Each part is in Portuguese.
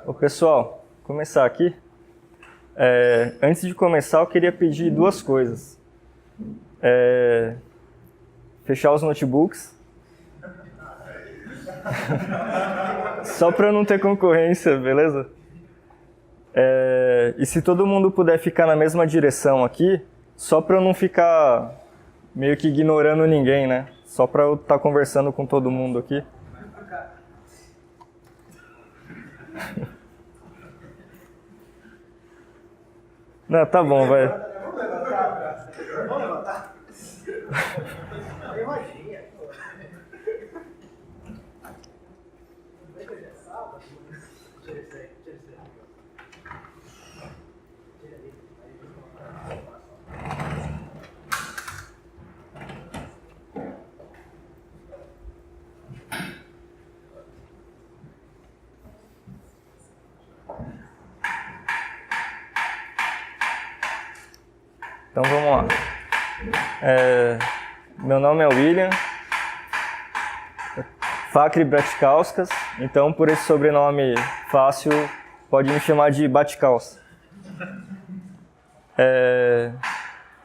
Ô, pessoal, começar aqui. Antes de começar, eu queria pedir duas coisas. Fechar os notebooks. Só para não ter concorrência, beleza? E se todo mundo puder ficar na mesma direção aqui, só para eu não ficar meio que ignorando ninguém, né? Só para eu estar conversando com todo mundo aqui. Não, tá bom, vai. Vamos levantar. Vamos levantar. Tem rodinha. Tira isso aí. Tira ali. Então vamos lá. Meu nome é William Facre Bratikauskas, então por esse sobrenome fácil pode me chamar de Baticalça.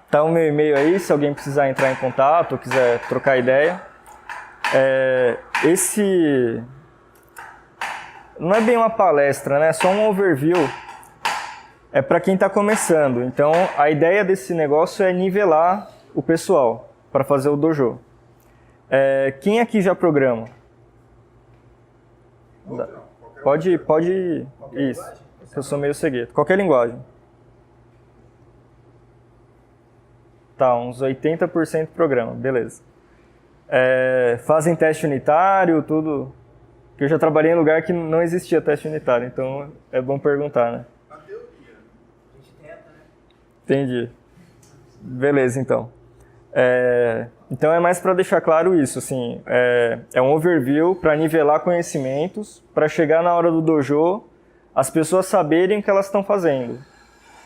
Tá o meu e-mail aí, se alguém precisar entrar em contato ou quiser trocar ideia. Esse não é bem uma palestra, né? É só um overview. É para quem está começando. Então, a ideia desse negócio é nivelar o pessoal para fazer o dojo. Quem aqui já programa? Pode. Isso. Eu sou meio cegueta. Qualquer linguagem. Tá, uns 80% programa. Beleza. Fazem teste unitário, tudo. Porque eu já trabalhei em lugar que não existia teste unitário, então é bom perguntar, né? Entendi. Beleza, então. Então é mais para deixar claro isso, assim, é um overview para nivelar conhecimentos, para chegar na hora do dojo, as pessoas saberem o que elas estão fazendo.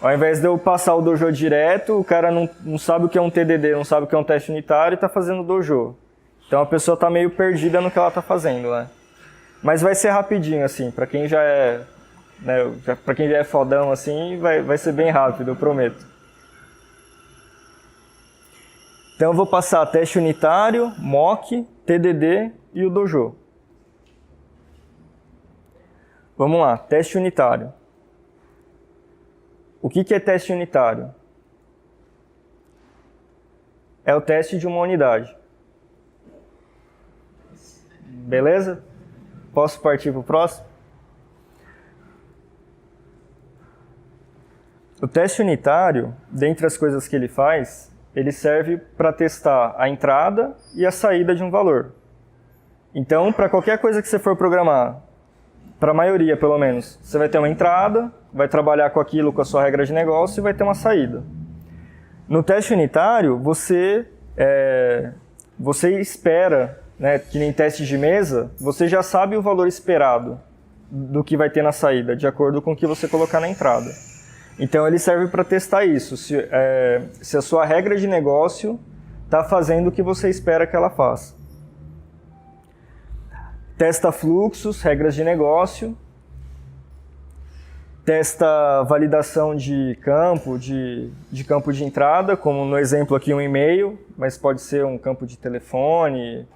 Ao invés de eu passar o dojo direto, o cara não sabe o que é um TDD, não sabe o que é um teste unitário e está fazendo dojo. Então a pessoa está meio perdida no que ela está fazendo, né? Mas vai ser rapidinho, assim, para quem já é, né, para quem já é fodão, assim, vai ser bem rápido, eu prometo. Então eu vou passar teste unitário, mock, TDD e o dojo. Vamos lá, teste unitário. O que é teste unitário? É o teste de uma unidade. Beleza? Posso partir para o próximo? O teste unitário, dentre as coisas que ele faz, ele serve para testar a entrada e a saída de um valor. Então, para qualquer coisa que você for programar, para a maioria pelo menos, você vai ter uma entrada, vai trabalhar com aquilo, com a sua regra de negócio e vai ter uma saída. No teste unitário, você espera, né, que nem teste de mesa, você já sabe o valor esperado do que vai ter na saída, de acordo com o que você colocar na entrada. Então ele serve para testar isso, se a sua regra de negócio está fazendo o que você espera que ela faça. Testa fluxos, regras de negócio, testa validação de campo de entrada, como no exemplo aqui um e-mail, mas pode ser um campo de telefone,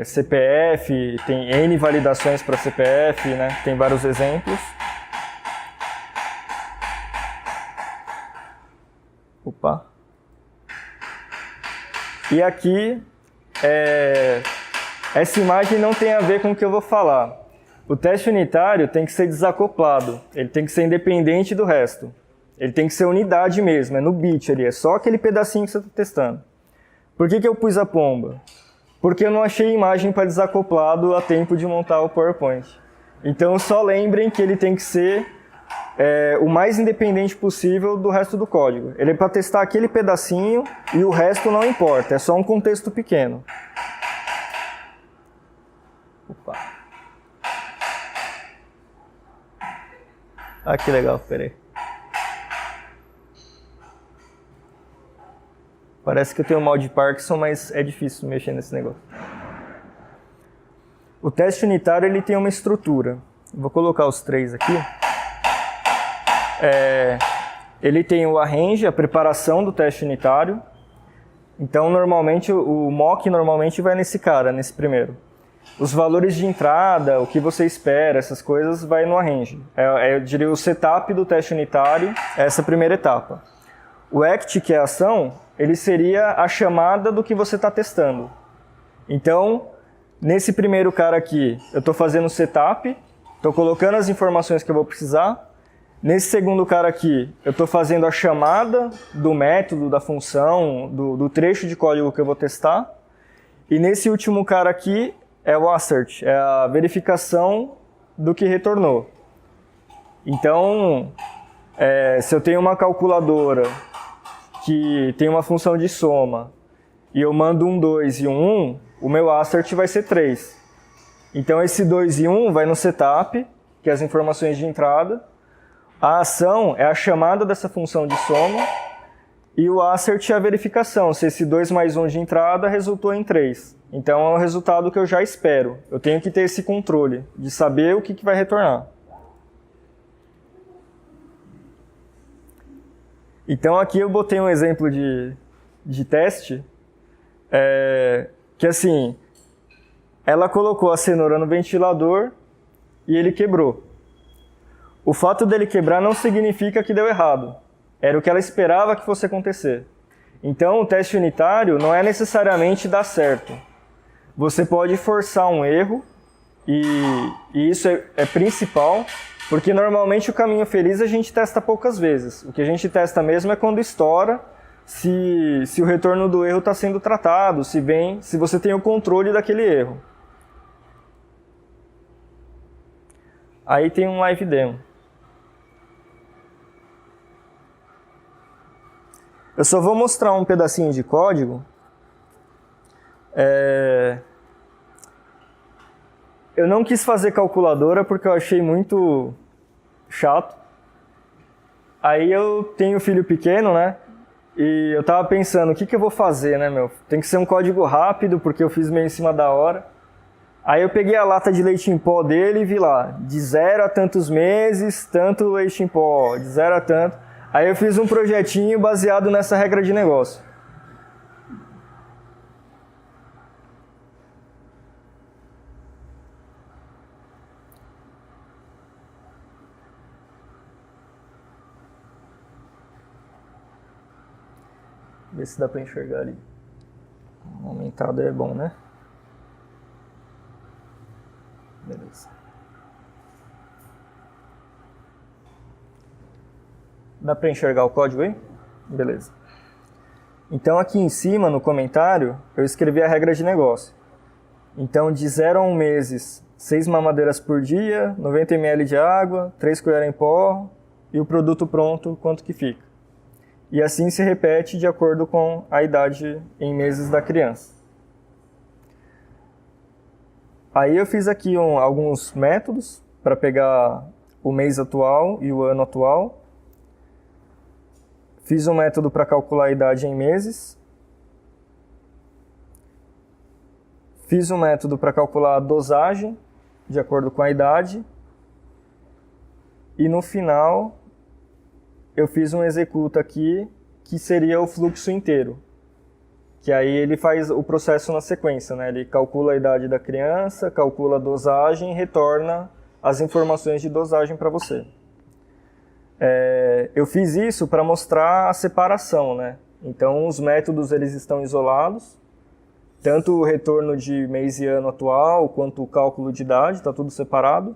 CPF, tem N validações para CPF, né? Tem vários exemplos. Opa. E aqui, essa imagem não tem a ver com o que eu vou falar. O teste unitário tem que ser desacoplado, ele tem que ser independente do resto. Ele tem que ser unidade mesmo, é no bit ali, é só aquele pedacinho que você está testando. Por que eu pus a pomba? Porque eu não achei imagem para desacoplado a tempo de montar o PowerPoint. Então só lembrem que ele tem que ser o mais independente possível do resto do código. Ele é para testar aquele pedacinho e o resto não importa, é só um contexto pequeno. Opa. Ah, que legal, peraí. Parece que eu tenho mal de Parkinson, mas é difícil mexer nesse negócio. O teste unitário ele tem uma estrutura. Vou colocar os 3 aqui. Ele tem o arrange, a preparação do teste unitário. Então, normalmente, o mock normalmente vai nesse cara, nesse primeiro. Os valores de entrada, o que você espera, essas coisas, vai no arrange. Eu diria o setup do teste unitário, essa primeira etapa. O act, que é a ação, ele seria a chamada do que você está testando. Então, nesse primeiro cara aqui, eu estou fazendo o setup, estou colocando as informações que eu vou precisar. Nesse segundo cara aqui, eu estou fazendo a chamada do método, da função, do trecho de código que eu vou testar. E nesse último cara aqui, é o assert, é a verificação do que retornou. Então, se eu tenho uma calculadora que tem uma função de soma e eu mando um 2 e um 1, o meu assert vai ser 3. Então, esse 2 e 1 vai no setup, que é as informações de entrada. A ação é a chamada dessa função de soma. E o assert é a verificação, se esse 2 mais 1 de entrada resultou em 3. Então, é o resultado que eu já espero. Eu tenho que ter esse controle de saber o que vai retornar. Então, aqui eu botei um exemplo de teste, que assim, ela colocou a cenoura no ventilador e ele quebrou. O fato dele quebrar não significa que deu errado. Era o que ela esperava que fosse acontecer. Então, o teste unitário não é necessariamente dar certo. Você pode forçar um erro, e isso é principal, porque normalmente o caminho feliz a gente testa poucas vezes. O que a gente testa mesmo é quando estoura, se o retorno do erro está sendo tratado, se você tem o controle daquele erro. Aí tem um live demo. Eu só vou mostrar um pedacinho de código. Eu não quis fazer calculadora porque eu achei muito chato. Aí eu tenho filho pequeno, né? E eu tava pensando, o que eu vou fazer, né, meu? Tem que ser um código rápido porque eu fiz meio em cima da hora. Aí eu peguei a lata de leite em pó dele e vi lá, de 0 a tantos meses, tanto leite em pó, de 0 a tanto. Aí eu fiz um projetinho baseado nessa regra de negócio. Ver se dá para enxergar ali. Aumentado é bom, né? Beleza. Dá para enxergar o código aí? Beleza. Então aqui em cima, no comentário, eu escrevi a regra de negócio. Então de 0 a 1 meses, 6 mamadeiras por dia, 90 ml de água, 3 colheres em pó e o produto pronto, quanto que fica. E assim se repete de acordo com a idade em meses da criança. Aí eu fiz aqui alguns métodos para pegar o mês atual e o ano atual. Fiz um método para calcular a idade em meses. Fiz um método para calcular a dosagem de acordo com a idade. E no final, eu fiz um executa aqui, que seria o fluxo inteiro. Que aí ele faz o processo na sequência, né? Ele calcula a idade da criança, calcula a dosagem e retorna as informações de dosagem para você. Eu fiz isso para mostrar a separação, né? Então, os métodos eles estão isolados, tanto o retorno de mês e ano atual, quanto o cálculo de idade, está tudo separado.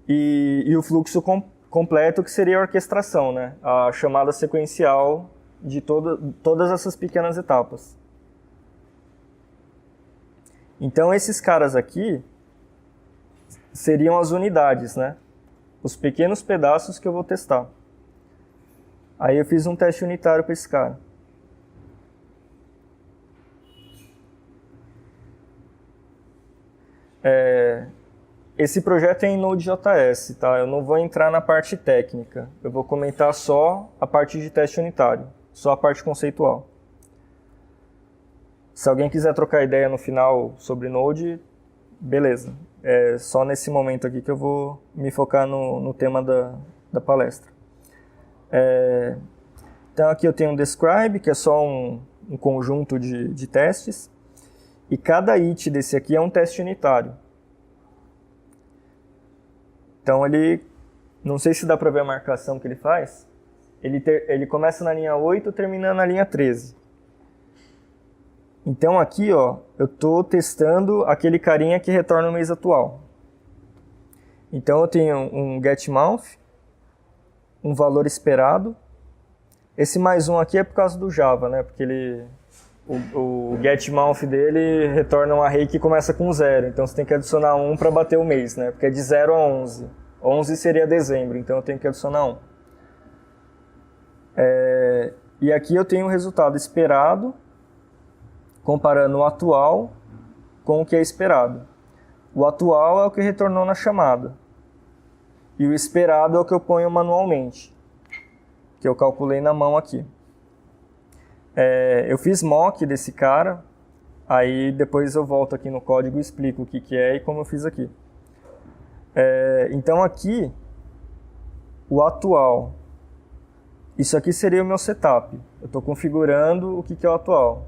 E o fluxo completo, que seria a orquestração, né? A chamada sequencial de todas essas pequenas etapas. Então, esses caras aqui seriam as unidades, né? Os pequenos pedaços que eu vou testar. Aí eu fiz um teste unitário para esse cara. Esse projeto é em Node.js, tá? Eu não vou entrar na parte técnica. Eu vou comentar só a parte de teste unitário, só a parte conceitual. Se alguém quiser trocar ideia no final sobre Node, beleza. É só nesse momento aqui que eu vou me focar no tema da palestra. Então aqui eu tenho um describe, que é só um conjunto de testes. E cada it desse aqui é um teste unitário. Então ele, não sei se dá para ver a marcação que ele faz, ele começa na linha 8, termina na linha 13. Então aqui, ó, eu estou testando aquele carinha que retorna o mês atual. Então eu tenho um getMonth, um valor esperado. Esse mais um aqui é por causa do Java, né? Porque o getMonth dele retorna um array que começa com 0. Então você tem que adicionar 1 para bater o mês, né? Porque é de 0 a 11. 11 seria dezembro, então eu tenho que adicionar 1. E aqui eu tenho o resultado esperado, comparando o atual com o que é esperado. O atual é o que retornou na chamada. E o esperado é o que eu ponho manualmente, que eu calculei na mão aqui. Eu fiz mock desse cara, aí depois eu volto aqui no código e explico o que é e como eu fiz aqui. Então aqui, o atual, isso aqui seria o meu setup. Eu estou configurando o que é o atual.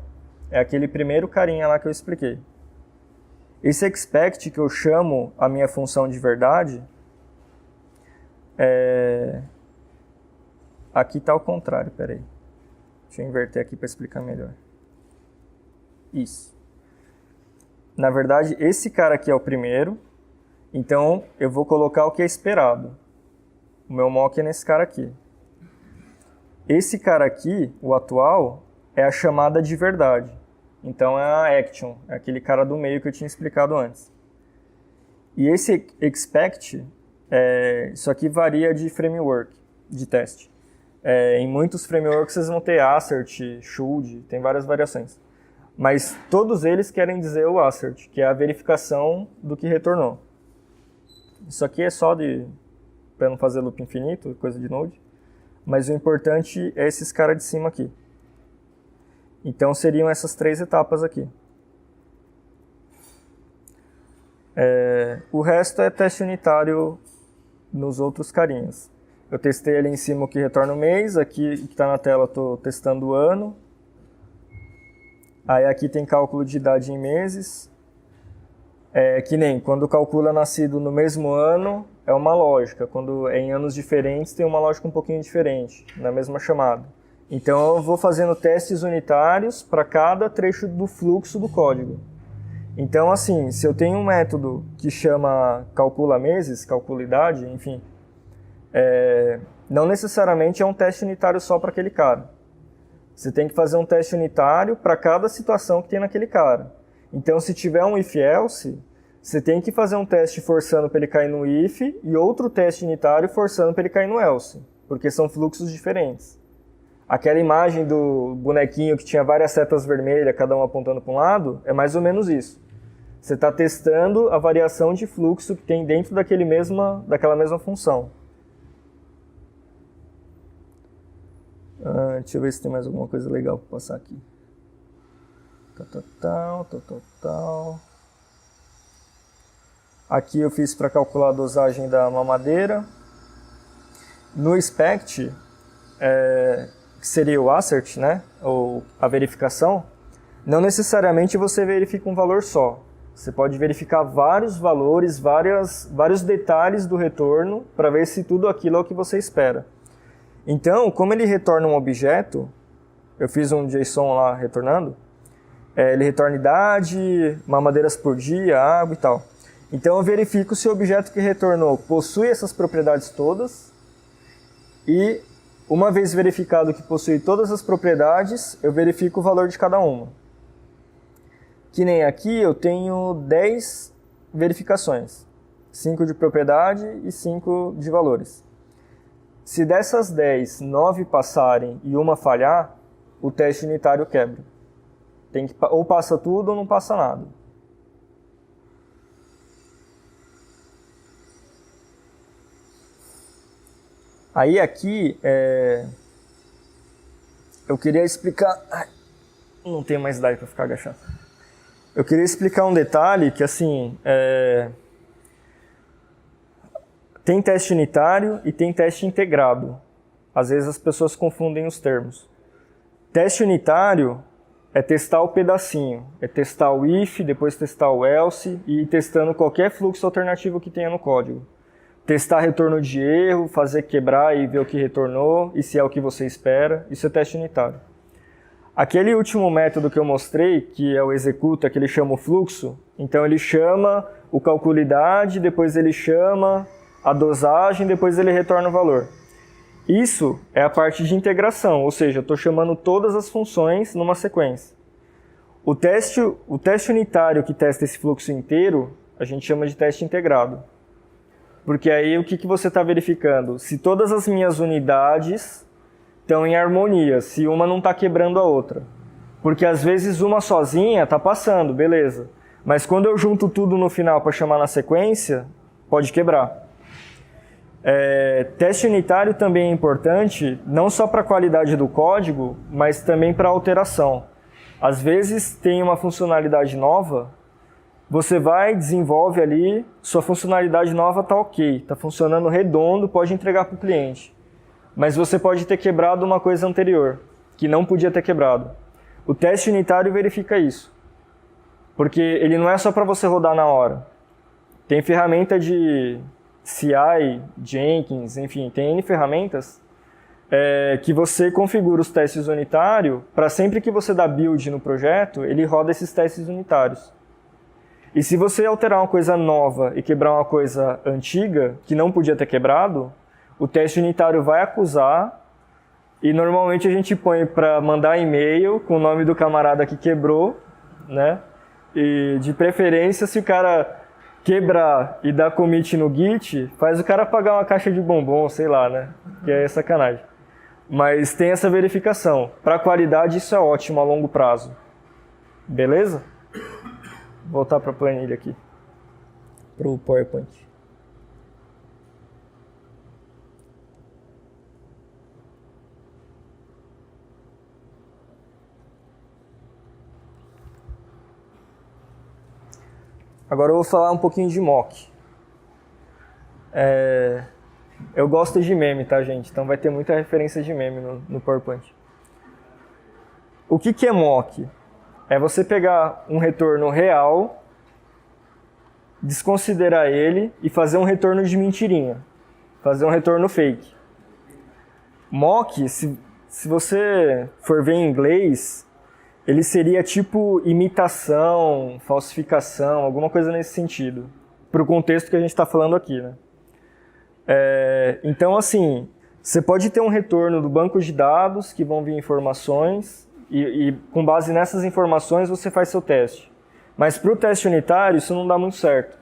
É aquele primeiro carinha lá que eu expliquei. Esse expect, que eu chamo a minha função de verdade, aqui está ao contrário, peraí. Deixa eu inverter aqui para explicar melhor. Isso. Na verdade, esse cara aqui é o primeiro, então eu vou colocar o que é esperado. O meu mock é nesse cara aqui. Esse cara aqui, o atual, é a chamada de verdade. Então é a action, é aquele cara do meio que eu tinha explicado antes. E esse expect, isso aqui varia de framework, de teste. Em muitos frameworks vocês vão ter assert, should, tem várias variações. Mas todos eles querem dizer o assert, que é a verificação do que retornou. Isso aqui é só para não fazer loop infinito, coisa de Node. Mas o importante é esses caras de cima aqui. Então seriam essas 3 etapas aqui. O resto é teste unitário nos outros carinhas. Eu testei ali em cima o que retorna o mês, aqui que está na tela eu estou testando o ano. Aí aqui tem cálculo de idade em meses. Que nem quando calcula nascido no mesmo ano, é uma lógica. Quando é em anos diferentes, tem uma lógica um pouquinho diferente, na mesma chamada. Então eu vou fazendo testes unitários para cada trecho do fluxo do código. Então assim, se eu tenho um método que chama calcula meses, calcula idade, enfim, não necessariamente é um teste unitário só para aquele cara. Você tem que fazer um teste unitário para cada situação que tem naquele cara. Então se tiver um if-else, você tem que fazer um teste forçando para ele cair no if e outro teste unitário forçando para ele cair no else, porque são fluxos diferentes. Aquela imagem do bonequinho que tinha várias setas vermelhas, cada uma apontando para um lado, é mais ou menos isso. Você está testando a variação de fluxo que tem dentro daquela mesma função. Deixa eu ver se tem mais alguma coisa legal para passar aqui. Aqui eu fiz para calcular a dosagem da mamadeira. No expect, que seria o assert, né? Ou a verificação, não necessariamente você verifica um valor só. Você pode verificar vários valores, vários detalhes do retorno para ver se tudo aquilo é o que você espera. Então, como ele retorna um objeto, eu fiz um JSON lá retornando, ele retorna idade, mamadeiras por dia, água e tal. Então eu verifico se o objeto que retornou possui essas propriedades todas e, uma vez verificado que possui todas as propriedades, eu verifico o valor de cada uma. Que nem aqui eu tenho 10 verificações, 5 de propriedade e 5 de valores. Se dessas 10, 9 passarem e uma falhar, o teste unitário quebra. Ou passa tudo ou não passa nada. Aí aqui, eu queria explicar... Não tenho mais idade para ficar agachado. Eu queria explicar um detalhe que, assim, Tem teste unitário e tem teste integrado. Às vezes as pessoas confundem os termos. Teste unitário é testar o pedacinho, é testar o if, depois testar o else e ir testando qualquer fluxo alternativo que tenha no código. Testar retorno de erro, fazer quebrar e ver o que retornou e se é o que você espera, isso é teste unitário. Aquele último método que eu mostrei, que é o executa, que ele chama o fluxo, então ele chama o calculidade, depois ele chama a dosagem, depois ele retorna o valor. Isso é a parte de integração, ou seja, eu estou chamando todas as funções numa sequência. O teste unitário que testa esse fluxo inteiro, a gente chama de teste integrado. Porque aí o que você está verificando? Se todas as minhas unidades estão em harmonia, se uma não está quebrando a outra. Porque às vezes uma sozinha está passando, beleza. Mas quando eu junto tudo no final para chamar na sequência, pode quebrar. Teste unitário também é importante, não só para a qualidade do código, mas também para a alteração. Às vezes tem uma funcionalidade nova, você vai, desenvolve ali, sua funcionalidade nova está ok, está funcionando redondo, pode entregar para o cliente. Mas você pode ter quebrado uma coisa anterior, que não podia ter quebrado. O teste unitário verifica isso, porque ele não é só para você rodar na hora. Tem ferramenta de CI, Jenkins, enfim, tem N ferramentas que você configura os testes unitários para sempre que você dá build no projeto, ele roda esses testes unitários. E se você alterar uma coisa nova e quebrar uma coisa antiga, que não podia ter quebrado, o teste unitário vai acusar e normalmente a gente põe para mandar e-mail com o nome do camarada que quebrou, né? E de preferência, se o cara quebrar e dar commit no Git, faz o cara pagar uma caixa de bombom, sei lá, né? Que é sacanagem. Mas tem essa verificação. Para qualidade isso é ótimo a longo prazo. Beleza? Vou voltar para a planilha aqui. Para o PowerPoint. Agora eu vou falar um pouquinho de mock. Eu gosto de meme, tá, gente? Então vai ter muita referência de meme no PowerPoint. O que é mock? É você pegar um retorno real, desconsiderar ele e fazer um retorno de mentirinha. Fazer um retorno fake. Mock, se você for ver em inglês, ele seria tipo imitação, falsificação, alguma coisa nesse sentido. Para o contexto que a gente está falando aqui, né? Então, assim, você pode ter um retorno do banco de dados que vão vir informações e com base nessas informações você faz seu teste. Mas para o teste unitário isso não dá muito certo,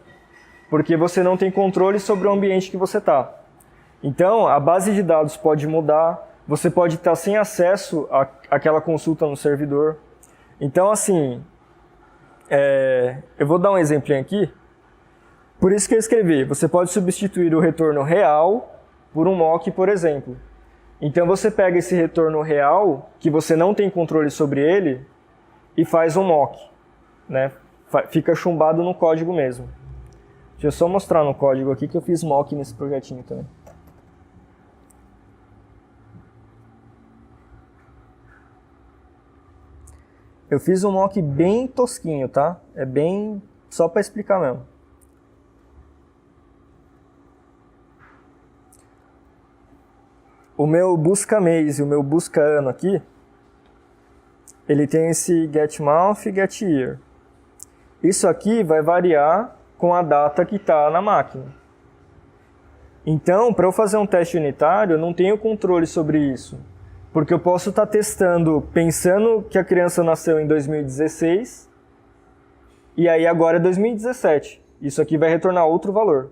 porque você não tem controle sobre o ambiente que você está. Então, a base de dados pode mudar, você pode estar sem acesso àquela consulta no servidor. Então, assim, eu vou dar um exemplinho aqui. Por isso que eu escrevi, você pode substituir o retorno real por um mock, por exemplo. Então você pega esse retorno real, que você não tem controle sobre ele, e faz um mock, né? Fica chumbado no código mesmo. Deixa eu só mostrar no código aqui que eu fiz mock nesse projetinho também. Eu fiz um mock bem tosquinho, tá? É bem só para explicar mesmo. O meu busca mês e o meu busca ano aqui, ele tem esse get month e get year. Isso aqui vai variar com a data que está na máquina. Então, para eu fazer um teste unitário, eu não tenho controle sobre isso. Porque eu posso estar testando pensando que a criança nasceu em 2016 e aí agora é 2017. Isso aqui vai retornar outro valor.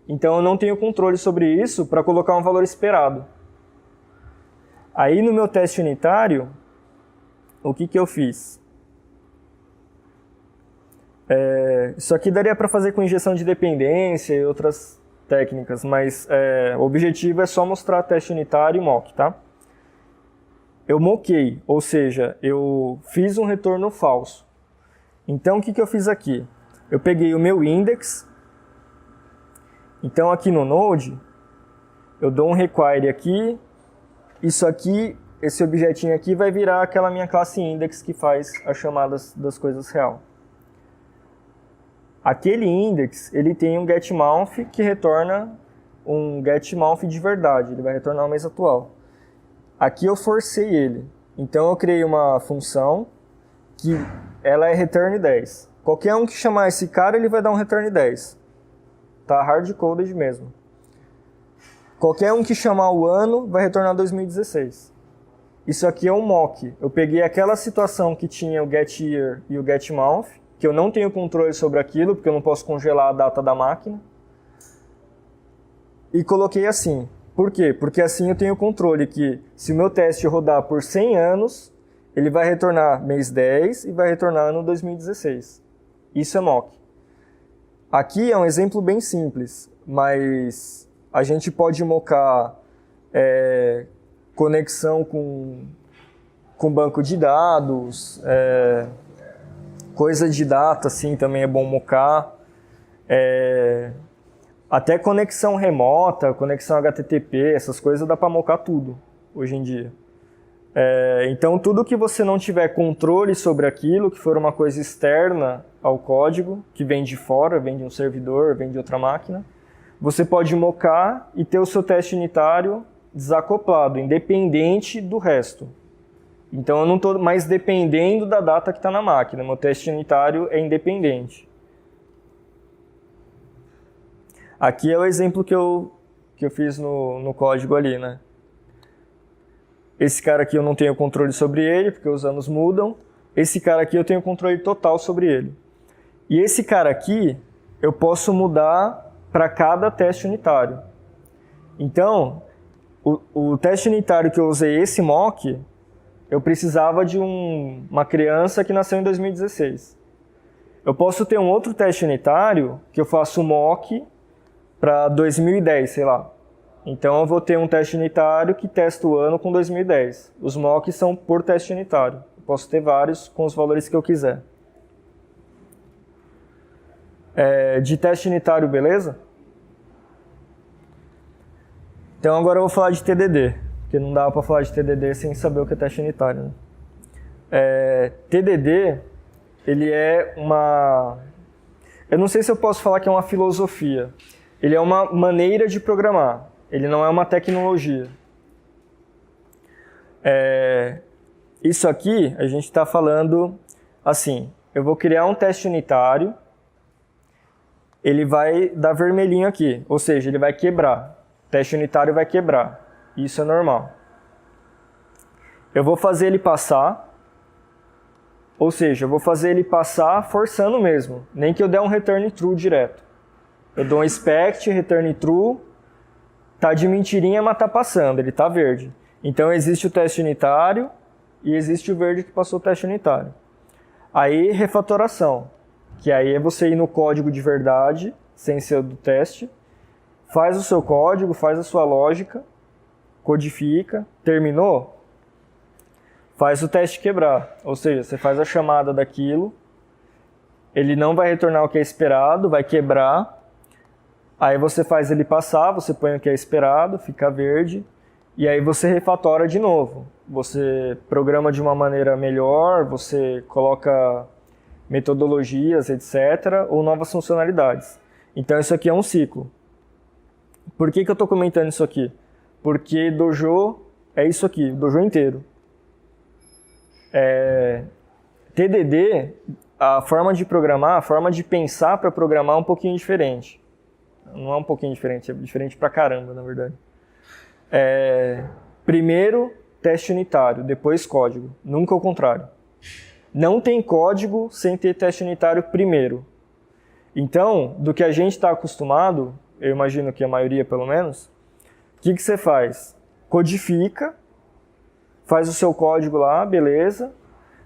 Então, eu não tenho controle sobre isso para colocar um valor esperado. Aí no meu teste unitário, o que eu fiz? Isso aqui daria para fazer com injeção de dependência e outras técnicas, mas o objetivo é só mostrar teste unitário e mock, tá? Eu moquei, ou seja, eu fiz um retorno falso. Então o que eu fiz aqui? Eu peguei o meu index Então aqui no Node, eu dou um require aqui, isso aqui, esse objetinho aqui vai virar aquela minha classe index que faz as chamadas das coisas real. Aquele index, ele tem um getMouth que retorna um getMouth de verdade, ele vai retornar o mês atual. Aqui eu forcei ele, então eu criei uma função que ela é return 10. Qualquer um que chamar esse cara, ele vai dar um return 10. Tá hard-coded mesmo. Qualquer um que chamar o ano, vai retornar 2016. Isso aqui é um mock. Eu peguei aquela situação que tinha o getYear e o getMouth, que eu não tenho controle sobre aquilo, porque eu não posso congelar a data da máquina, e coloquei assim. Por quê? Porque assim eu tenho controle que se o meu teste rodar por 100 anos, ele vai retornar mês 10 e vai retornar ano 2016. Isso é mock. Aqui é um exemplo bem simples, mas a gente pode mocar conexão com banco de dados, coisa de data assim, também é bom mocar. Até conexão remota, conexão HTTP, essas coisas dá para mocar tudo hoje em dia. Então tudo que você não tiver controle sobre aquilo, que for uma coisa externa ao código, que vem de fora, vem de um servidor, vem de outra máquina, você pode mocar e ter o seu teste unitário desacoplado, independente do resto. Então eu não estou mais dependendo da data que está na máquina, meu teste unitário é independente. Aqui é o exemplo que eu fiz no código ali, né? Esse cara aqui eu não tenho controle sobre ele, porque os anos mudam. Esse cara aqui eu tenho controle total sobre ele. E esse cara aqui eu posso mudar para cada teste unitário. Então, o teste unitário que eu usei, esse mock, eu precisava de uma criança que nasceu em 2016. Eu posso ter um outro teste unitário que eu faço mock para 2010, sei lá. Então eu vou ter um teste unitário que testa o ano com 2010. Os mocks são por teste unitário. Eu posso ter vários com os valores que eu quiser. De teste unitário, beleza? Então agora eu vou falar de TDD, porque não dá para falar de TDD sem saber o que é teste unitário, né? TDD, ele é uma... Eu não sei se eu posso falar que é uma filosofia. Ele é uma maneira de programar. Ele não é uma tecnologia. Isso aqui, a gente está falando assim, eu vou criar um teste unitário, ele vai dar vermelhinho aqui, ou seja, ele vai quebrar. O teste unitário vai quebrar. Isso é normal. Eu vou fazer ele passar, ou seja, eu vou fazer ele passar forçando mesmo, nem que eu der um return true direto. Eu dou um expect, return true, tá de mentirinha, mas tá passando, ele tá verde. Então existe o teste unitário e existe o verde que passou o teste unitário. Aí refatoração, que aí é você ir no código de verdade, sem ser do teste, faz o seu código, faz a sua lógica, codifica, terminou, faz o teste quebrar. Ou seja, você faz a chamada daquilo, ele não vai retornar o que é esperado, vai quebrar. Aí você faz ele passar, você põe o que é esperado, fica verde, e aí você refatora de novo. Você programa de uma maneira melhor, você coloca metodologias, etc., ou novas funcionalidades. Então isso aqui é um ciclo. Por que eu estou comentando isso aqui? Porque Dojo é isso aqui, Dojo inteiro. TDD, a forma de programar, a forma de pensar para programar é um pouquinho diferente. Não é um pouquinho diferente, é diferente pra caramba, na verdade. Primeiro, teste unitário, depois código. Nunca o contrário. Não tem código sem ter teste unitário primeiro. Então, do que a gente está acostumado, eu imagino que a maioria pelo menos, o que você faz? Codifica, faz o seu código lá, beleza.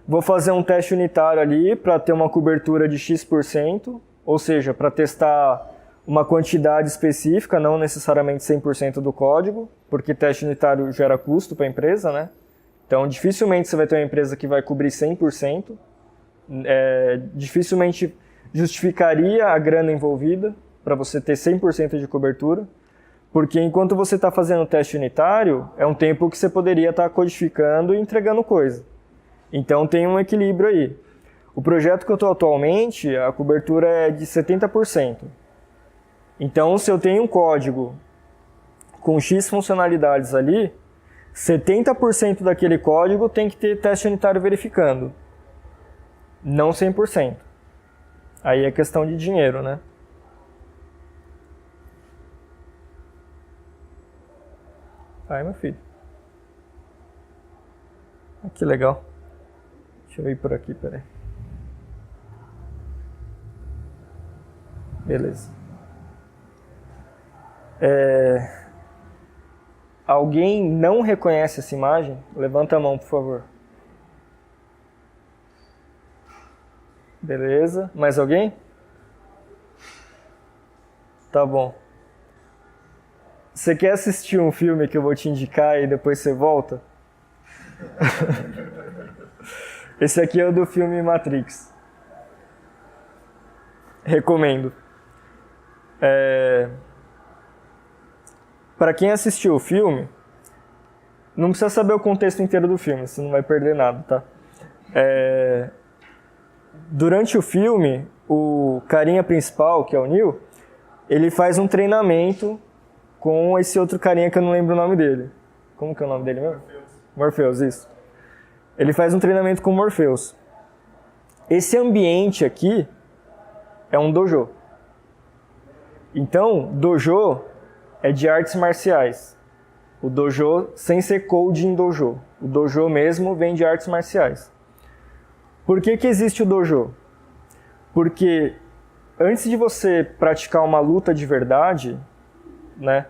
Vou fazer um teste unitário ali para ter uma cobertura de X%, ou seja, para testar uma quantidade específica, não necessariamente 100% do código, porque teste unitário gera custo para a empresa, né? Então, dificilmente você vai ter uma empresa que vai cobrir 100%. Dificilmente justificaria a grana envolvida. para você ter 100% de cobertura, porque enquanto você está fazendo o teste unitário, é um tempo que você poderia estar codificando e entregando coisa. Então tem um equilíbrio aí. O projeto que eu estou atualmente, a cobertura é de 70%. Então, se eu tenho um código com X funcionalidades ali, 70% daquele código tem que ter teste unitário verificando. Não 100%. Aí é questão de dinheiro, né? Aí, meu filho. Que legal. Deixa eu ir por aqui, peraí. Beleza. Alguém não reconhece essa imagem? Levanta a mão, por favor. Beleza. Mais alguém? Tá bom. Você quer assistir um filme que eu vou te indicar e depois você volta? Esse aqui é o do filme Matrix. Recomendo. Para quem assistiu o filme, não precisa saber o contexto inteiro do filme, você não vai perder nada, tá? Durante o filme, o carinha principal, que é o Neo, ele faz um treinamento com esse outro carinha que eu não lembro o nome dele. Como que é o nome dele mesmo? Morpheus, isso. Ele faz um treinamento com o Morpheus. Esse ambiente aqui é um dojo. Então, dojo é de artes marciais. O dojo sem ser coding dojo. O dojo mesmo vem de artes marciais. Por que que existe o dojo? Porque antes de você praticar uma luta de verdade, né,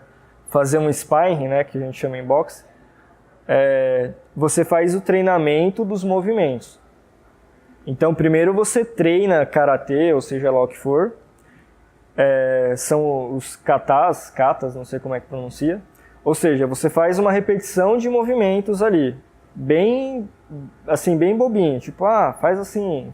fazer um sparring, né, que a gente chama em boxe, você faz o treinamento dos movimentos. Então, primeiro você treina karatê, ou seja lá o que for. São os katas, não sei como é que pronuncia. Ou seja, você faz uma repetição de movimentos ali, bem bobinho, tipo, faz assim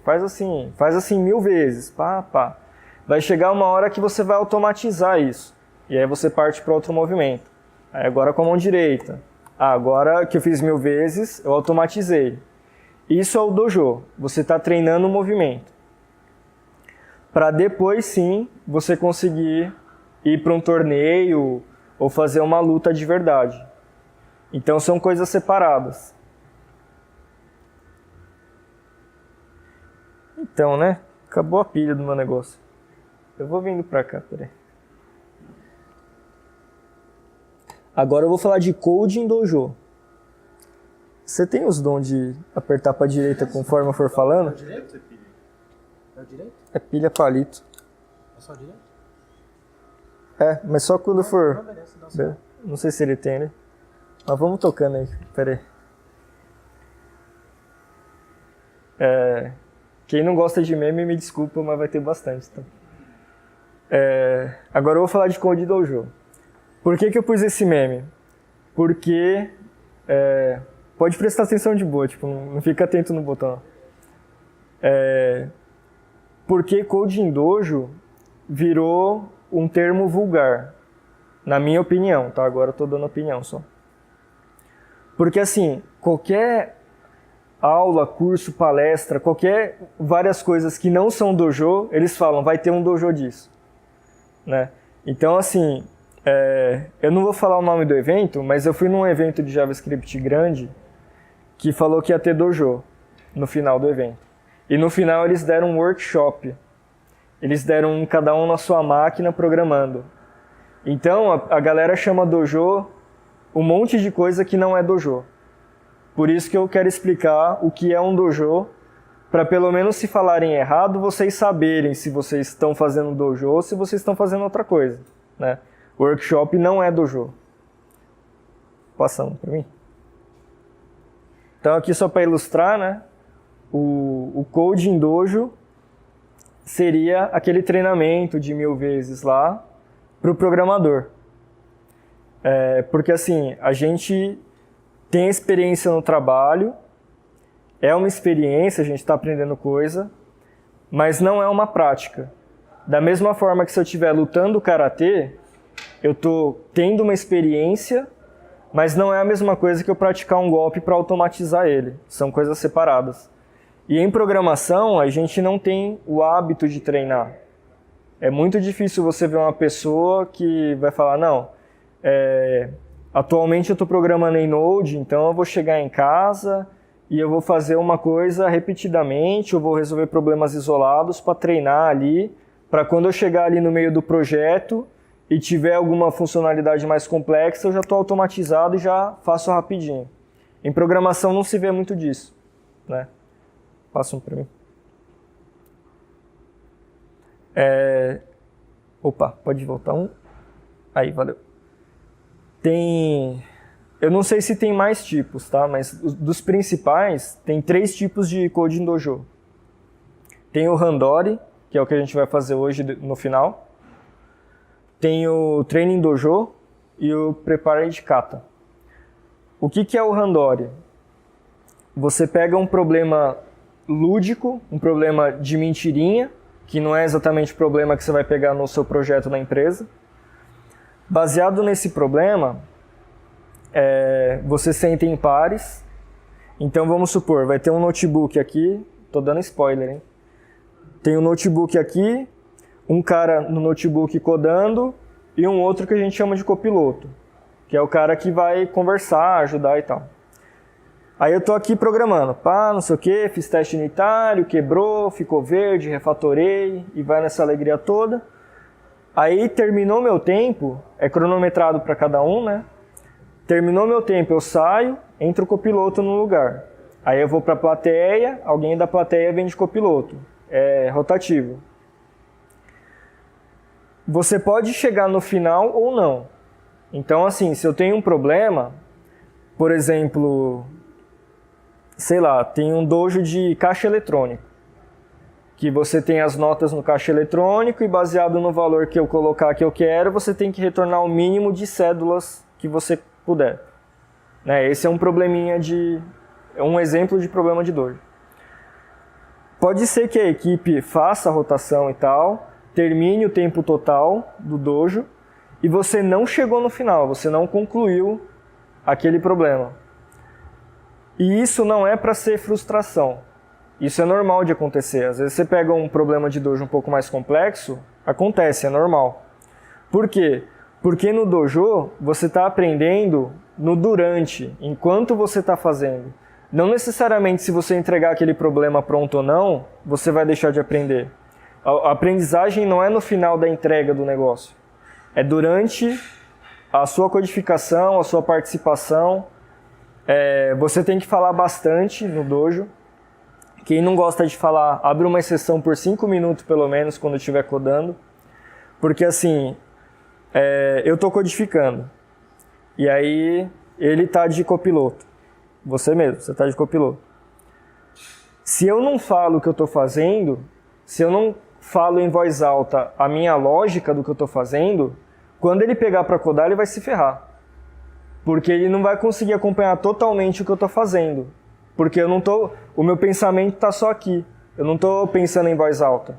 1000 vezes, pá. Vai chegar uma hora que você vai automatizar isso, e aí você parte para outro movimento. Aí agora com a mão direita. Agora que eu fiz 1000 vezes, eu automatizei. Isso é o dojo, você está treinando o movimento. Para depois sim, você conseguir ir para um torneio ou fazer uma luta de verdade. Então são coisas separadas. Então, né? Acabou a pilha do meu negócio. Eu vou vindo pra cá, peraí. Agora eu vou falar de coding dojo. Você tem os dons de apertar pra direita conforme eu for falando? É o direito? É o direito? É pilha palito. É só o direito? Mas só quando for... Não, beleza, dá certo. Não sei se ele tem, né? Mas vamos tocando aí, peraí. Quem não gosta de meme, me desculpa, mas vai ter bastante. Tá? Agora eu vou falar de Code Dojo. Por que eu pus esse meme? Porque... pode prestar atenção de boa, tipo, não fica atento no botão. Porque Code Dojo virou um termo vulgar. Na minha opinião, tá? Agora eu tô dando opinião só. Porque assim, qualquer aula, curso, palestra, várias coisas que não são dojo, eles falam, vai ter um dojo disso, né? Então assim, eu não vou falar o nome do evento, mas eu fui num evento de JavaScript grande que falou que ia ter dojo no final do evento. E no final eles deram um workshop. Eles deram cada um na sua máquina programando. Então a galera chama dojo um monte de coisa que não é dojo. Por isso que eu quero explicar o que é um dojo, para pelo menos se falarem errado, vocês saberem se vocês estão fazendo dojo ou se vocês estão fazendo outra coisa, né? Workshop não é dojo. Passando para mim. Então aqui só para ilustrar, né? O Code em Dojo seria aquele treinamento de 1000 vezes lá para o programador. Porque assim, a gente tem experiência no trabalho, é uma experiência, a gente está aprendendo coisa, mas não é uma prática. Da mesma forma que se eu estiver lutando karatê, eu tô tendo uma experiência, mas não é a mesma coisa que eu praticar um golpe para automatizar ele. São coisas separadas. E em programação, a gente não tem o hábito de treinar. É muito difícil você ver uma pessoa que vai falar, não, atualmente eu estou programando em Node, então eu vou chegar em casa e eu vou fazer uma coisa repetidamente, eu vou resolver problemas isolados para treinar ali, para quando eu chegar ali no meio do projeto e tiver alguma funcionalidade mais complexa, eu já estou automatizado e já faço rapidinho. Em programação não se vê muito disso, né? Passa um para mim. Opa, pode voltar um. Aí, valeu. Eu não sei se tem mais tipos, tá? Mas dos principais, tem 3 tipos de Coding Dojo. Tem o Randori, que é o que a gente vai fazer hoje no final. Tem o Training Dojo e o Prepared Kata. O que é o Randori? Você pega um problema lúdico, um problema de mentirinha, que não é exatamente o problema que você vai pegar no seu projeto na empresa. Baseado nesse problema, você senta em pares. Então vamos supor, vai ter um notebook aqui, tô dando spoiler, hein? Tem um notebook aqui, um cara no notebook codando e um outro que a gente chama de copiloto, que é o cara que vai conversar, ajudar e tal. Aí eu tô aqui programando, não sei o que, fiz teste unitário, quebrou, ficou verde, refatorei e vai nessa alegria toda. Aí terminou meu tempo, é cronometrado para cada um, né? Terminou meu tempo, eu saio, entra o copiloto no lugar. Aí eu vou para a plateia, alguém da plateia vem de copiloto, é rotativo. Você pode chegar no final ou não. Então assim, se eu tenho um problema, por exemplo, sei lá, tem um dojo de caixa eletrônico, que você tem as notas no caixa eletrônico e baseado no valor que eu colocar que eu quero, você tem que retornar o mínimo de cédulas que você puder. Né? Esse é um probleminha é um exemplo de problema de dojo. Pode ser que a equipe faça a rotação e tal, termine o tempo total do dojo e você não chegou no final, você não concluiu aquele problema. E isso não é para ser frustração. Isso é normal de acontecer. Às vezes você pega um problema de dojo um pouco mais complexo, acontece, é normal. Por quê? Porque no dojo você está aprendendo no durante, enquanto você está fazendo. Não necessariamente se você entregar aquele problema pronto ou não, você vai deixar de aprender. A aprendizagem não é no final da entrega do negócio. É durante a sua codificação, a sua participação. Você tem que falar bastante no dojo. Quem não gosta de falar, abre uma exceção por 5 minutos pelo menos quando estiver codando. Porque assim, eu estou codificando. E aí ele está de copiloto. Você mesmo, você está de copiloto. Se eu não falo o que eu estou fazendo, se eu não falo em voz alta a minha lógica do que eu estou fazendo, quando ele pegar para codar, ele vai se ferrar. Porque ele não vai conseguir acompanhar totalmente o que eu estou fazendo. Porque o meu pensamento está só aqui. Eu não estou pensando em voz alta.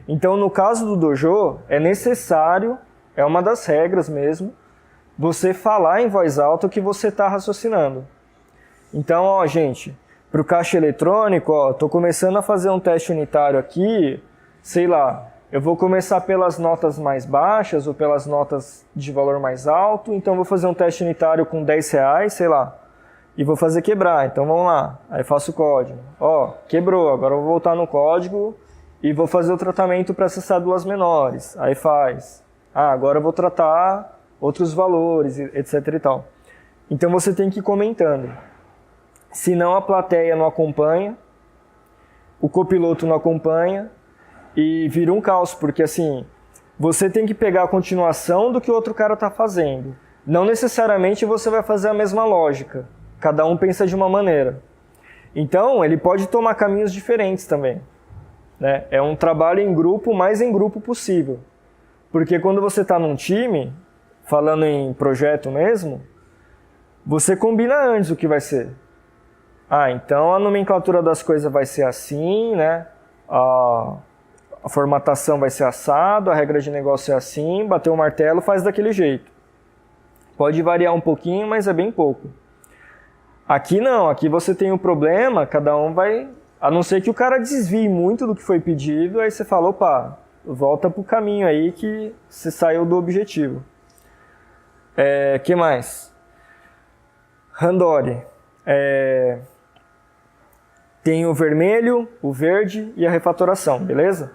Então, no caso do dojo, é necessário, é uma das regras mesmo, você falar em voz alta o que você está raciocinando. Então, gente, para o caixa eletrônico, estou começando a fazer um teste unitário aqui, sei lá, eu vou começar pelas notas mais baixas ou pelas notas de valor mais alto, então vou fazer um teste unitário com R$10, sei lá, e vou fazer quebrar, então vamos lá, aí faço o código. Quebrou, agora eu vou voltar no código e vou fazer o tratamento para essas cédulas menores, aí faz. Agora eu vou tratar outros valores, etc e tal. Então você tem que ir comentando. Senão a plateia não acompanha, o copiloto não acompanha e vira um caos, porque assim, você tem que pegar a continuação do que o outro cara está fazendo. Não necessariamente você vai fazer a mesma lógica, cada um pensa de uma maneira. Então ele pode tomar caminhos diferentes também. Né? É um trabalho em grupo, mais em grupo possível. Porque quando você está num time, falando em projeto mesmo, você combina antes o que vai ser. Então a nomenclatura das coisas vai ser assim, né? a formatação vai ser assado, a regra de negócio é assim, bateu o martelo, faz daquele jeito. Pode variar um pouquinho, mas é bem pouco. Aqui não, aqui você tem um problema, cada um vai... A não ser que o cara desvie muito do que foi pedido, aí você fala, opa, volta pro caminho aí que você saiu do objetivo. Que mais? Randori. Tem o vermelho, o verde e a refatoração, beleza?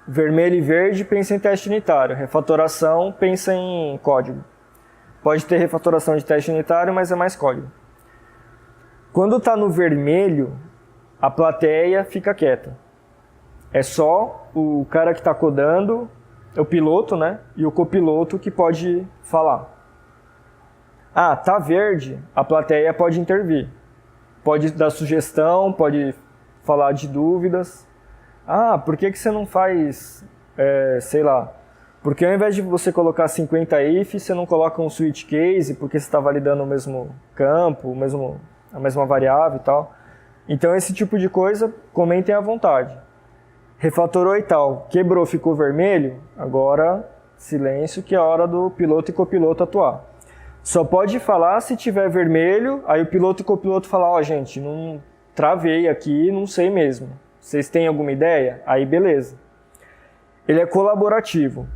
Vermelho e verde pensa em teste unitário, refatoração pensa em código. Pode ter refatoração de teste unitário, mas é mais código. Quando está no vermelho, a plateia fica quieta. É só o cara que está codando, o piloto, né? E o copiloto que pode falar. Ah, tá verde, a plateia pode intervir. Pode dar sugestão, pode falar de dúvidas. Ah, por que você não faz, sei lá, porque ao invés de você colocar 50 if, você não coloca um switch case, porque você está validando o mesmo campo, a mesma variável e tal. Então esse tipo de coisa, comentem à vontade. Refatorou e tal, quebrou, ficou vermelho, agora silêncio que é a hora do piloto e copiloto atuar. Só pode falar se tiver vermelho, aí o piloto e copiloto falar, ó, gente, não travei aqui, não sei mesmo. Vocês têm alguma ideia? Aí beleza. Ele é colaborativo.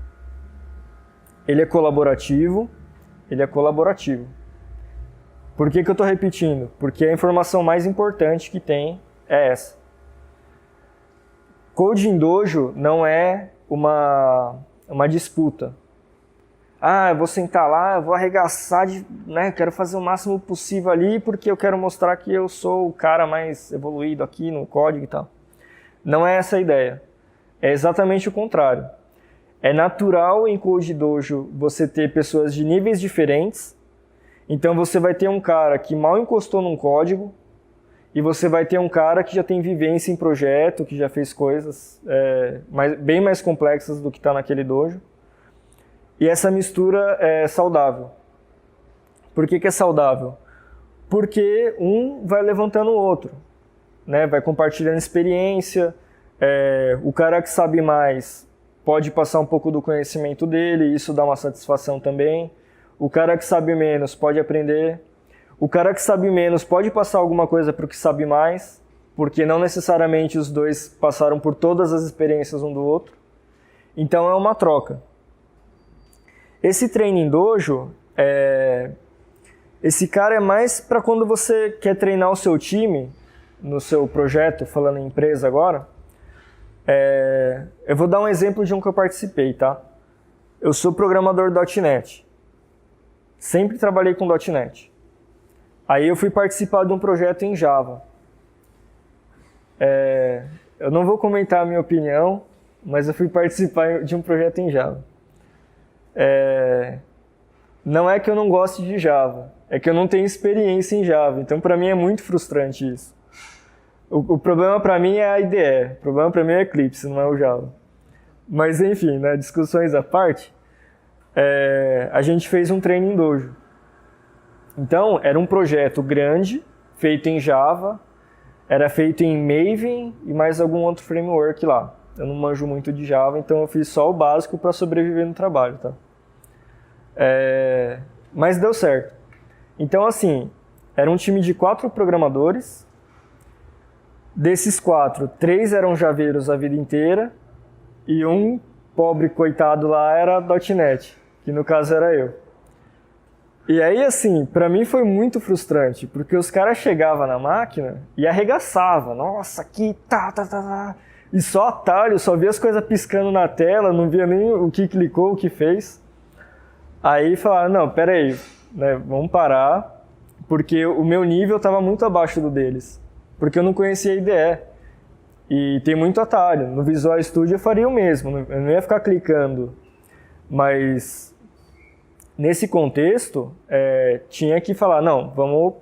Ele é colaborativo. Ele é colaborativo. Por que eu estou repetindo? Porque a informação mais importante que tem é essa. Code em Dojo não é uma disputa. Ah, eu vou sentar lá, eu vou arregaçar, né? Quero fazer o máximo possível ali porque eu quero mostrar que eu sou o cara mais evoluído aqui no código e tal. Não é essa a ideia. É exatamente o contrário. É natural em Code Dojo você ter pessoas de níveis diferentes. Então você vai ter um cara que mal encostou num código e você vai ter um cara que já tem vivência em projeto, que já fez coisas bem mais complexas do que está naquele dojo. E essa mistura é saudável. Por que é saudável? Porque um vai levantando o outro, né? Vai compartilhando experiência. O cara que sabe mais pode passar um pouco do conhecimento dele, e isso dá uma satisfação também. O cara que sabe menos pode aprender. O cara que sabe menos pode passar alguma coisa para o que sabe mais, porque não necessariamente os dois passaram por todas as experiências um do outro. Então é uma troca. Esse training dojo, esse cara é mais para quando você quer treinar o seu time, no seu projeto, falando em empresa agora. Eu vou dar um exemplo de um que eu participei, tá? Eu sou programador .NET. Sempre trabalhei com .NET. Aí eu fui participar de um projeto em Java. Eu não vou comentar a minha opinião, mas eu fui participar de um projeto em Java. Não é que eu não goste de Java, é que eu não tenho experiência em Java, então para mim é muito frustrante isso. O problema para mim é a IDE, o problema para mim é o Eclipse, não é o Java. Mas enfim, né, discussões à parte, a gente fez um training dojo. Então era um projeto grande, feito em Java, era feito em Maven e mais algum outro framework lá. Eu não manjo muito de Java, então eu fiz só o básico para sobreviver no trabalho, tá? Mas deu certo. Então, assim, era um time de 4 programadores. Desses 4, 3 eram javeiros a vida inteira e um pobre coitado lá era .NET, que no caso era eu. E aí, assim, pra mim foi muito frustrante, porque os caras chegavam na máquina e arregaçavam. Nossa, aqui, tá. E só atalho, só via as coisas piscando na tela, não via nem o que clicou, o que fez. Aí falaram, não, pera aí, né, vamos parar, porque o meu nível estava muito abaixo do deles, porque eu não conhecia a IDE. E tem muito atalho. No Visual Studio eu faria o mesmo, eu não ia ficar clicando. Mas nesse contexto, tinha que falar, não, vamos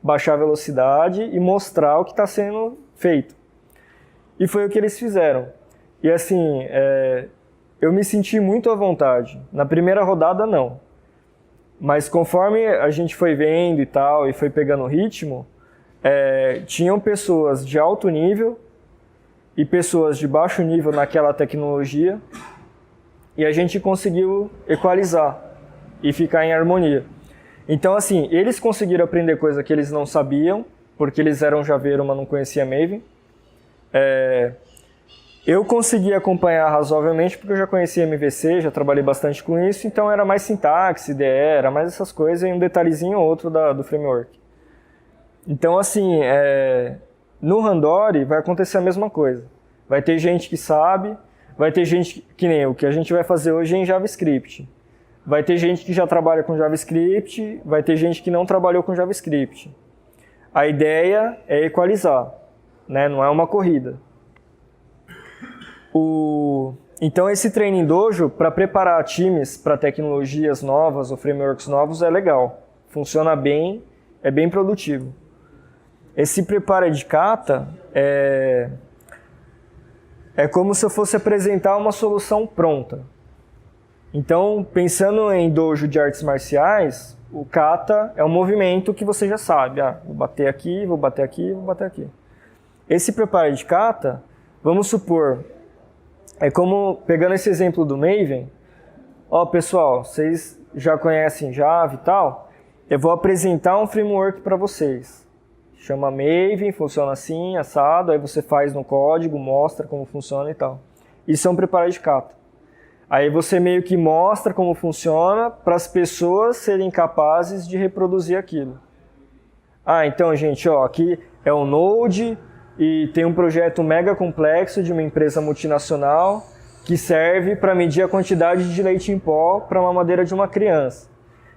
baixar a velocidade e mostrar o que está sendo feito. E foi o que eles fizeram. E assim, eu me senti muito à vontade. Na primeira rodada, não. Mas conforme a gente foi vendo e tal, e foi pegando o ritmo, tinham pessoas de alto nível e pessoas de baixo nível naquela tecnologia, e a gente conseguiu equalizar e ficar em harmonia. Então, assim, eles conseguiram aprender coisa que eles não sabiam, porque eles eram Javeiro, mas não conhecia Maven. Eu consegui acompanhar razoavelmente, porque eu já conhecia MVC, já trabalhei bastante com isso, então era mais sintaxe, IDE, era mais essas coisas e um detalhezinho ou outro do framework. Então, assim, no Randori vai acontecer a mesma coisa. Vai ter gente que sabe, vai ter gente que nem o que a gente vai fazer hoje em JavaScript. Vai ter gente que já trabalha com JavaScript, vai ter gente que não trabalhou com JavaScript. A ideia é equalizar, né? Não é uma corrida. Então esse Training Dojo, para preparar times para tecnologias novas ou frameworks novos, é legal. Funciona bem, é bem produtivo. Esse Prepara de Kata é como se eu fosse apresentar uma solução pronta. Então, pensando em dojo de artes marciais, o kata é um movimento que você já sabe. Vou bater aqui, vou bater aqui, vou bater aqui. Esse Prepara de Kata, vamos supor, é como, pegando esse exemplo do Maven, pessoal, vocês já conhecem Java e tal, eu vou apresentar um framework para vocês. Chama Maven, funciona assim, assado, aí você faz no código, mostra como funciona e tal. Isso é um Prepara de Kata. Aí você meio que mostra como funciona para as pessoas serem capazes de reproduzir aquilo. Então, gente, aqui é o Node e tem um projeto mega complexo de uma empresa multinacional que serve para medir a quantidade de leite em pó para uma mamadeira de uma criança.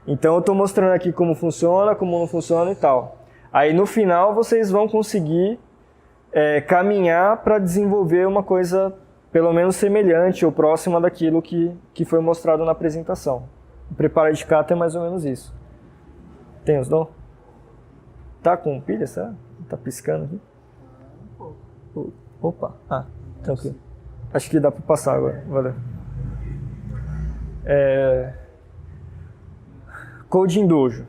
Então, eu estou mostrando aqui como funciona, como não funciona e tal. Aí, no final, vocês vão conseguir caminhar para desenvolver uma coisa pelo menos semelhante ou próxima daquilo que foi mostrado na apresentação. O Prepara de Kata é mais ou menos isso. Tem os dons? Tá com pilha, sabe? Tá piscando aqui? Opa, tranquilo. Acho que dá para passar agora, valeu. Coding Dojo,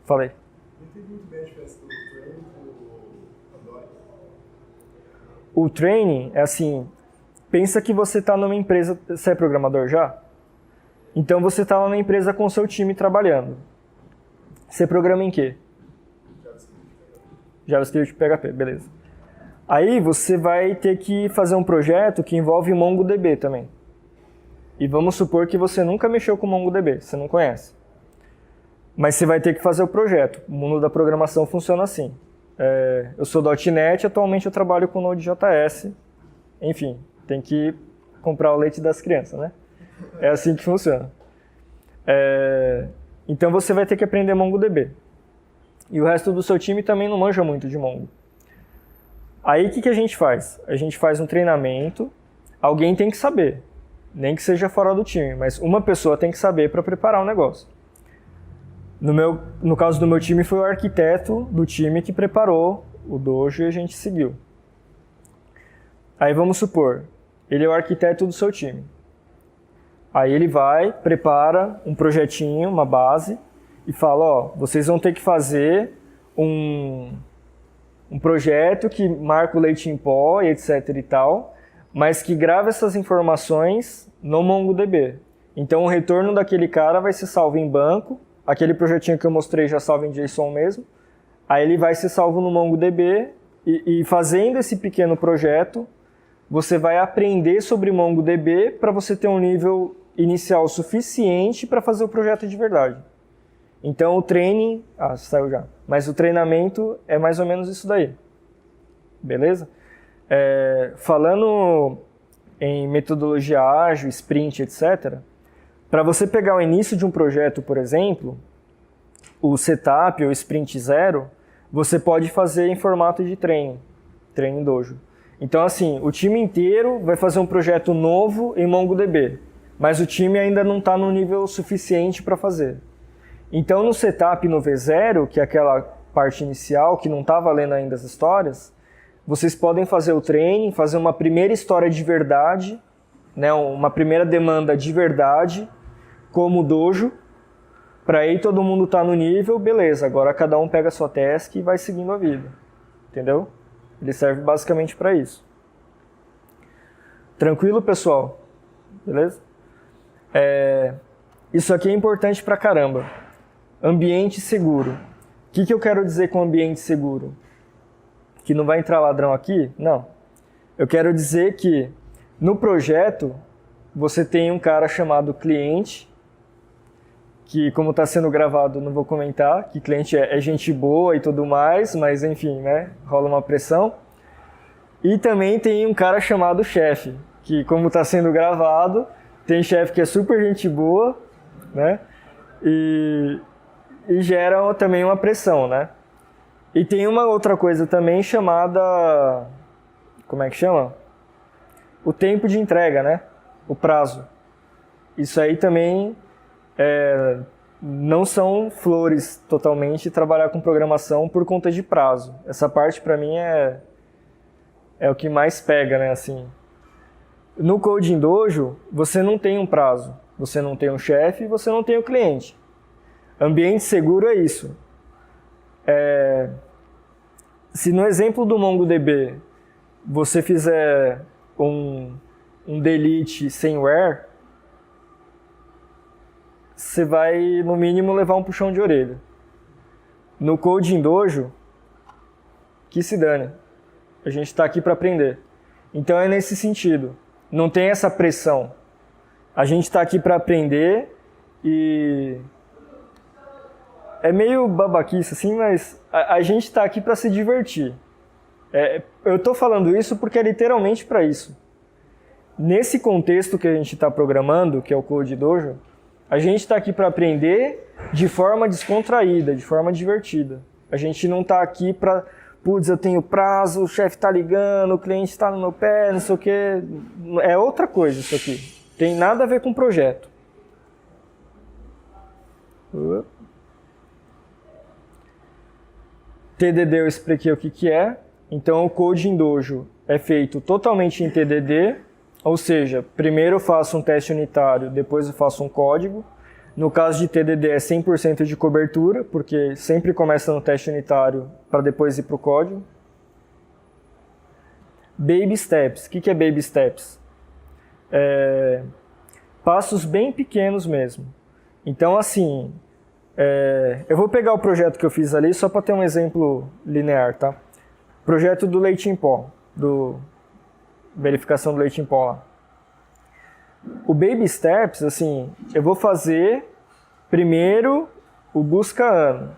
falei. Não tem muito bem a diferença do training e do Randori. O training é assim, pensa que você está numa empresa, você é programador já? Então você está numa empresa com o seu time trabalhando. Você programa em quê? JavaScript, PHP, beleza. Aí você vai ter que fazer um projeto que envolve MongoDB também. E vamos supor que você nunca mexeu com MongoDB, você não conhece. Mas você vai ter que fazer o projeto. O mundo da programação funciona assim. Eu sou .NET, atualmente eu trabalho com Node.js. Enfim, tem que comprar o leite das crianças, né? É assim que funciona. Então você vai ter que aprender MongoDB. E o resto do seu time também não manja muito de Mongo. Aí o que a gente faz? A gente faz um treinamento, alguém tem que saber, nem que seja fora do time, mas uma pessoa tem que saber para preparar o negócio. No caso do meu time, foi o arquiteto do time que preparou o dojo e a gente seguiu. Aí vamos supor, ele é o arquiteto do seu time. Aí ele vai, prepara um projetinho, uma base, e fala, vocês vão ter que fazer um projeto que marca o leite em pó, e etc e tal, mas que grava essas informações no MongoDB. Então o retorno daquele cara vai ser salvo em banco, aquele projetinho que eu mostrei já salvo em JSON mesmo, aí ele vai ser salvo no MongoDB, e fazendo esse pequeno projeto, você vai aprender sobre MongoDB para você ter um nível inicial suficiente para fazer o projeto de verdade. Então o training... saiu já. Mas o treinamento é mais ou menos isso daí. Beleza? Falando em metodologia ágil, sprint, etc., para você pegar o início de um projeto, por exemplo, o setup ou sprint 0, você pode fazer em formato de training dojo. Então, assim, o time inteiro vai fazer um projeto novo em MongoDB, mas o time ainda não está no nível suficiente para fazer. Então, no setup no V0, que é aquela parte inicial que não está valendo ainda as histórias, vocês podem fazer o training, fazer uma primeira história de verdade, né, uma primeira demanda de verdade, como dojo, para aí todo mundo tá no nível, beleza, agora cada um pega a sua task e vai seguindo a vida. Entendeu? Ele serve basicamente para isso. Tranquilo, pessoal? Beleza? Isso aqui é importante pra caramba. Ambiente seguro. O que eu quero dizer com ambiente seguro? Que não vai entrar ladrão aqui? Não. Eu quero dizer que no projeto você tem um cara chamado cliente, que como está sendo gravado não vou comentar, que cliente é gente boa e tudo mais, mas enfim, né, rola uma pressão. E também tem um cara chamado chefe, que como está sendo gravado, tem chefe que é super gente boa, né, e gera também uma pressão, né. E tem uma outra coisa também chamada, como é que chama? O tempo de entrega, né, o prazo. Isso aí também não são flores totalmente trabalhar com programação por conta de prazo. Essa parte para mim é o que mais pega, né, assim. No Code em Dojo, você não tem um prazo, você não tem um chefe, você não tem o cliente. Ambiente seguro é isso. Se no exemplo do MongoDB você fizer um delete sem where, você vai, no mínimo, levar um puxão de orelha. No Code em Dojo, que se dane. A gente está aqui para aprender. Então é nesse sentido. Não tem essa pressão. A gente está aqui para aprender e... É meio babaquice assim, mas a gente está aqui para se divertir. Eu estou falando isso porque é literalmente para isso. Nesse contexto que a gente está programando, que é o Code Dojo, a gente está aqui para aprender de forma descontraída, de forma divertida. A gente não está aqui para, putz, eu tenho prazo, o chefe está ligando, o cliente está no meu pé, não sei o quê. É outra coisa isso aqui. Tem nada a ver com o projeto. TDD eu expliquei o que é. Então o Code em Dojo é feito totalmente em TDD. Ou seja, primeiro eu faço um teste unitário, depois eu faço um código. No caso de TDD é 100% de cobertura, porque sempre começa no teste unitário para depois ir para o código. Baby Steps. O que é Baby Steps? Passos bem pequenos mesmo. Então, assim, eu vou pegar o projeto que eu fiz ali só para ter um exemplo linear, tá? Projeto do leite em pó, verificação do leite em pó lá. O Baby Steps, assim, eu vou fazer primeiro o busca ano.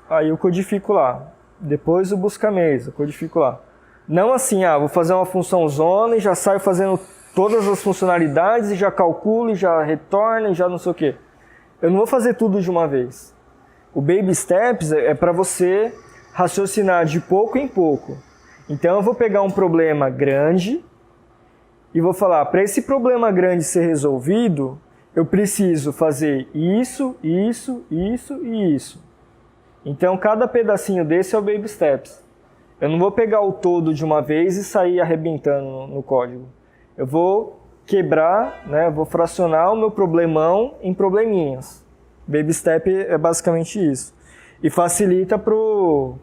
Aí eu codifico lá. Depois o busca mês, eu codifico lá. Não assim, vou fazer uma função zona e já saio fazendo todas as funcionalidades e já calculo e já retorno e já não sei o quê. Eu não vou fazer tudo de uma vez. O Baby Steps é para você raciocinar de pouco em pouco. Então eu vou pegar um problema grande e vou falar, para esse problema grande ser resolvido, eu preciso fazer isso, isso, isso e isso. Então cada pedacinho desse é o Baby Steps. Eu não vou pegar o todo de uma vez e sair arrebentando no código. Eu vou quebrar, né, vou fracionar o meu problemão em probleminhas. Baby Step é basicamente isso. E facilita para o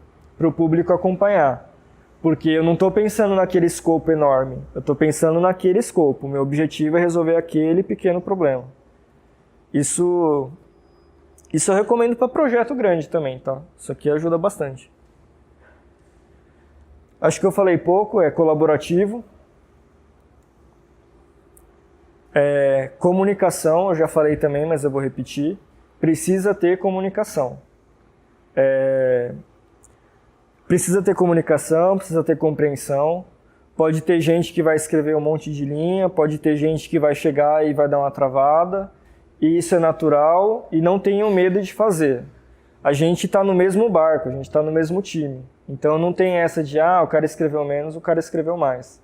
público acompanhar. Porque eu não estou pensando naquele escopo enorme, eu estou pensando naquele escopo. O meu objetivo é resolver aquele pequeno problema. Isso eu recomendo para projeto grande também, tá? Isso aqui ajuda bastante. Acho que eu falei pouco, é colaborativo. Comunicação, eu já falei também, mas eu vou repetir. Precisa ter comunicação. Precisa ter comunicação, precisa ter compreensão. Pode ter gente que vai escrever um monte de linha, pode ter gente que vai chegar e vai dar uma travada. E isso é natural e não tenham medo de fazer. A gente está no mesmo barco, a gente está no mesmo time. Então não tem essa de, o cara escreveu menos, o cara escreveu mais.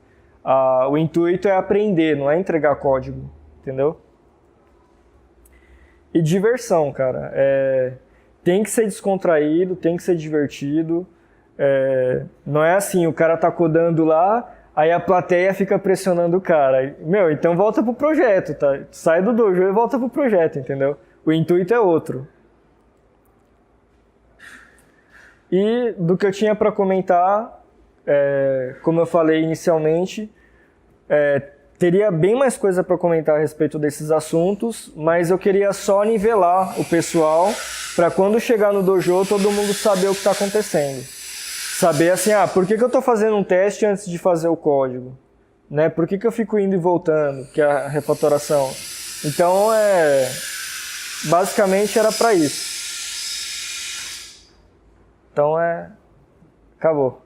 O intuito é aprender, não é entregar código, entendeu? E diversão, cara. Tem que ser descontraído, tem que ser divertido. Não é assim, o cara tá codando lá, aí a plateia fica pressionando o cara. Então volta pro projeto, tá? Sai do dojo e volta pro projeto, entendeu? O intuito é outro. E do que eu tinha para comentar, como eu falei inicialmente, teria bem mais coisa para comentar a respeito desses assuntos, mas eu queria só nivelar o pessoal para quando chegar no dojo todo mundo saber o que está acontecendo. Saber assim, por que eu estou fazendo um teste antes de fazer o código? Né? Por que eu fico indo e voltando, que é a refatoração? Então, basicamente era para isso. Então, acabou.